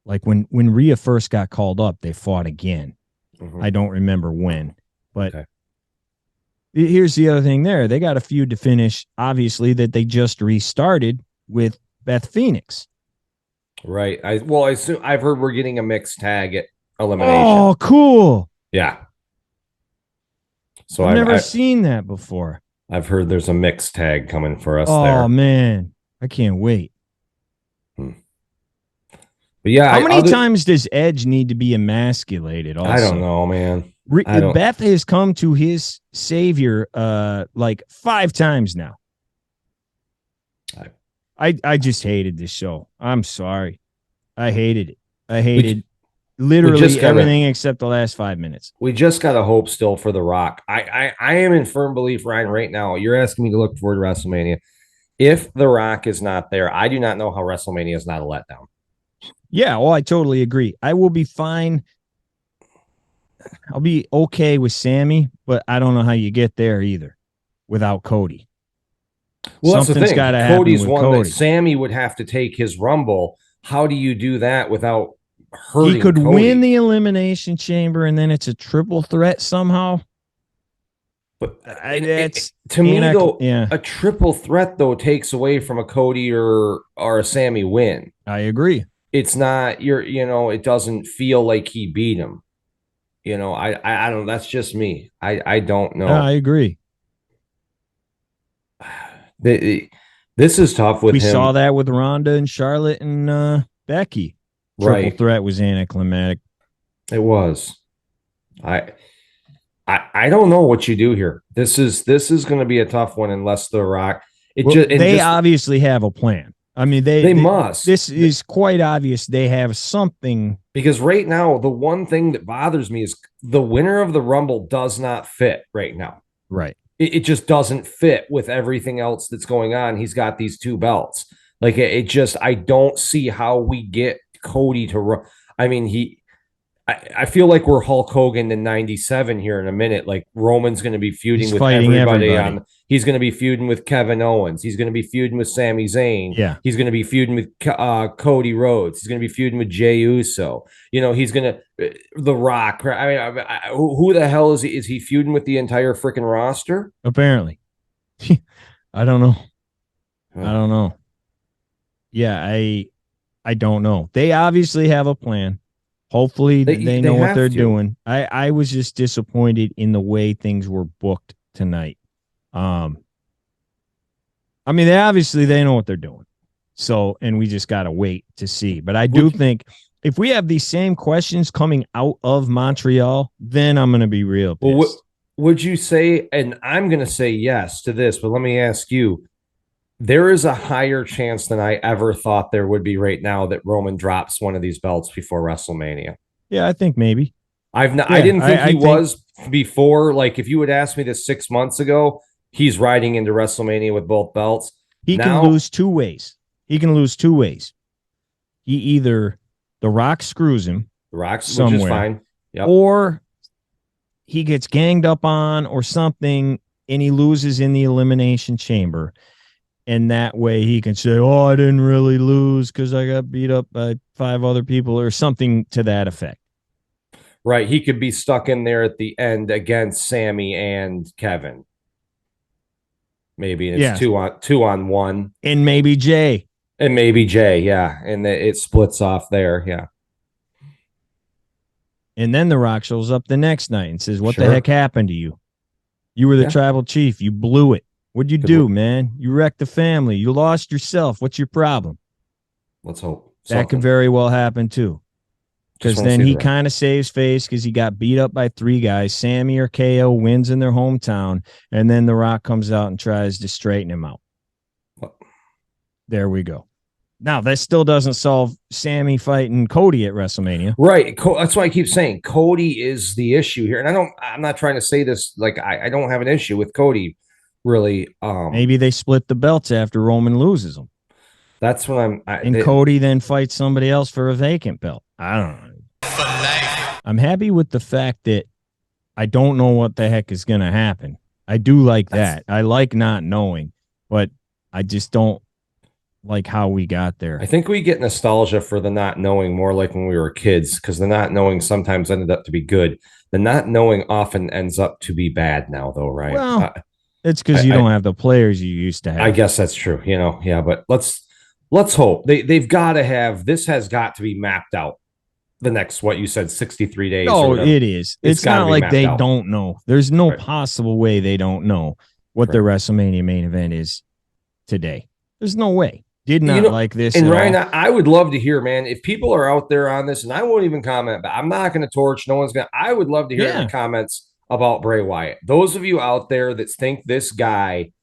Like when Rhea first got called up, they fought again. Mm-hmm. I don't remember when, but here's the other thing there. They got a feud to finish, obviously, that they just restarted with Beth Phoenix. Right. I've heard we're getting a mixed tag at Elimination. Oh, cool. Yeah. So I've never seen that before. I've heard there's a mixed tag coming for us there. Oh, man. I can't wait. But yeah. How many times does Edge need to be emasculated? Also? I don't know, man. Beth has come to his savior like 5 times now. I just hated this show. I'm sorry. I hated it. I hated literally everything except the last 5 minutes. We just got to hope still for The Rock. I am in firm belief, Ryan, right now. You're asking me to look forward to WrestleMania. If The Rock is not there, I do not know how WrestleMania is not a letdown. Yeah, well, I totally agree. I will be fine. I'll be okay with Sami, but I don't know how you get there either without Cody. Well, something's got to happen. Cody's one Cody. That Sami would have to take his Rumble. How do you do that without hurting He could Cody? Win the Elimination Chamber, and then it's a triple threat somehow. But to me, though, a triple threat, though, takes away from a Cody or a Sami win. I agree. It's not it doesn't feel like he beat him. I don't know. That's just me. I don't know. I agree. This is tough with him. We saw that with Ronda and Charlotte and Becky. Triple threat was anticlimactic. It was. I don't know what you do here. This is going to be a tough one unless The Rock. They obviously have a plan. I mean, they must. This is quite obvious. They have something. Because right now, the one thing that bothers me is the winner of the Rumble does not fit right now. Right. It just doesn't fit with everything else that's going on. He's got these 2 belts. Like I don't see how we get Cody to. I mean, I feel like we're Hulk Hogan in '97 here in a minute. Like Roman's going to be feuding with everybody. He's going to be feuding with Kevin Owens. He's going to be feuding with Sami Zayn. Yeah. He's going to be feuding with Cody Rhodes. He's going to be feuding with Jey Uso. He's going to The Rock. I mean, who the hell is he? Is he feuding with the entire freaking roster? Apparently. I don't know. I don't know. Yeah, I don't know. They obviously have a plan. Hopefully they know what they're doing. I was just disappointed in the way things were booked tonight. I mean, they know what they're doing. So, and we just got to wait to see. But I do think if we have these same questions coming out of Montreal, then I'm going to be real pissed. Well, would you say, and I'm going to say yes to this, but let me ask you, there is a higher chance than I ever thought there would be right now that Roman drops one of these belts before WrestleMania. Yeah, I think maybe. I didn't think he was before. Like, if you would ask me this 6 months ago, he's riding into WrestleMania with both belts. He can lose 2 ways. He either The Rock screws him. The Rock, somewhere, which is fine. Yep. Or he gets ganged up on or something, and he loses in the Elimination Chamber. And that way he can say, oh, I didn't really lose because I got beat up by 5 other people or something to that effect. Right. He could be stuck in there at the end against Sami and Kevin. Maybe it's 2 on 1. And maybe Jay. Yeah. And it splits off there. Yeah. And then The Rock shows up the next night and says, what the heck happened to you? You were the tribal chief. You blew it. What'd you do, man? You wrecked the family. You lost yourself. What's your problem? Let's hope. That could very well happen, too. Because then he kind of saves face because he got beat up by 3 guys. Sami or KO wins in their hometown. And then The Rock comes out and tries to straighten him out. There we go. Now, that still doesn't solve Sami fighting Cody at WrestleMania. Right. That's why I keep saying Cody is the issue here. And I'm not trying to say this like I don't have an issue with Cody. Really, maybe they split the belts after Roman loses them. That's what Cody then fights somebody else for a vacant belt. I don't know. I'm happy with the fact that I don't know what the heck is going to happen. I do like that. I like not knowing, but I just don't like how we got there. I think we get nostalgia for the not knowing more like when we were kids, because the not knowing sometimes ended up to be good. The not knowing often ends up to be bad now, though, right? Well, it's because you don't have the players you used to have. I guess that's true. Yeah, but let's hope they've got to have this has got to be mapped out. The next, what you said, 63 days. Oh, it is. It's not like they don't know. There's no possible way they don't know what the WrestleMania main event is today. There's no way. Did not like this. And Ryan, I would love to hear, man, if people are out there on this, and I won't even comment, but I'm not going to torch. No one's going to. I would love to hear in the comments about Bray Wyatt. Those of you out there that think this guy,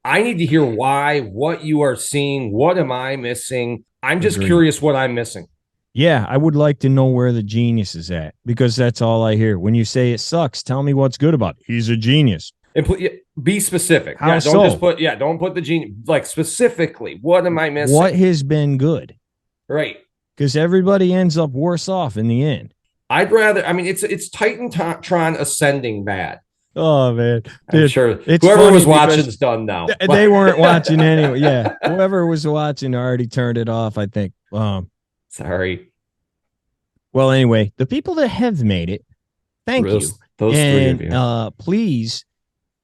I need to hear why, what you are seeing. What am I missing? I'm just curious what I'm missing. Yeah, I would like to know where the genius is at, because that's all I hear. When you say it sucks, tell me what's good about it. He's a genius. And be specific. Don't put the genius. Like, specifically, what am I missing? What has been good? Right. Because everybody ends up worse off in the end. I'd rather, it's Titantron ascending bad. Oh, man. I'm sure whoever was watching is done now. They weren't watching anyway. Yeah. Whoever was watching already turned it off, I think. Sorry. Well, anyway, the people that have made it, thank you. Those three of you. Please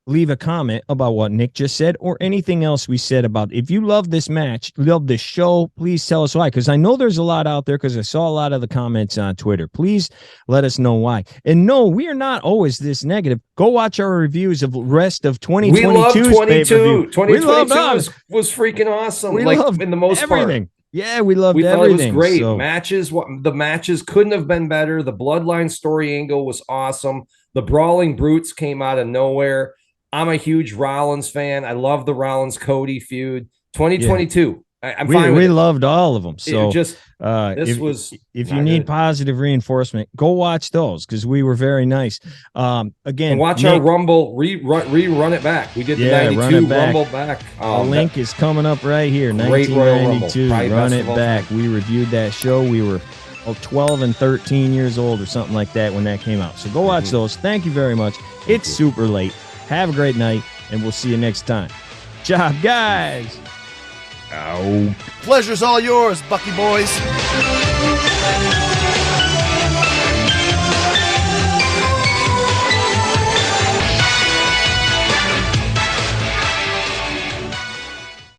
leave a comment about what Nick just said or anything else we said about. If you love this match, love this show, please tell us why. Because I know there's a lot out there, because I saw a lot of the comments on Twitter. Please let us know why. And no, we are not always this negative. Go watch our reviews of rest of 2022. We love 22. 2022 was freaking awesome. We loved in the most everything. Part. Yeah, we loved everything. It was great. So. The matches couldn't have been better. The Bloodline story angle was awesome. The Brawling Brutes came out of nowhere. I'm a huge Rollins fan. I love the Rollins Cody feud. 2022. Yeah. I'm fine with it. We loved all of them. So if you need positive reinforcement, go watch those, because we were very nice. Again, and watch Nick, our Rumble rerun it back. We did the 92 Rumble back. The link is coming up right here. 1992. Run it back. We reviewed that show. We were 12 and 13 years old or something like that when that came out. So go watch those. Thank you very much. It's super late. Have a great night, and we'll see you next time. Job, guys. Pleasure's all yours, Bucky boys.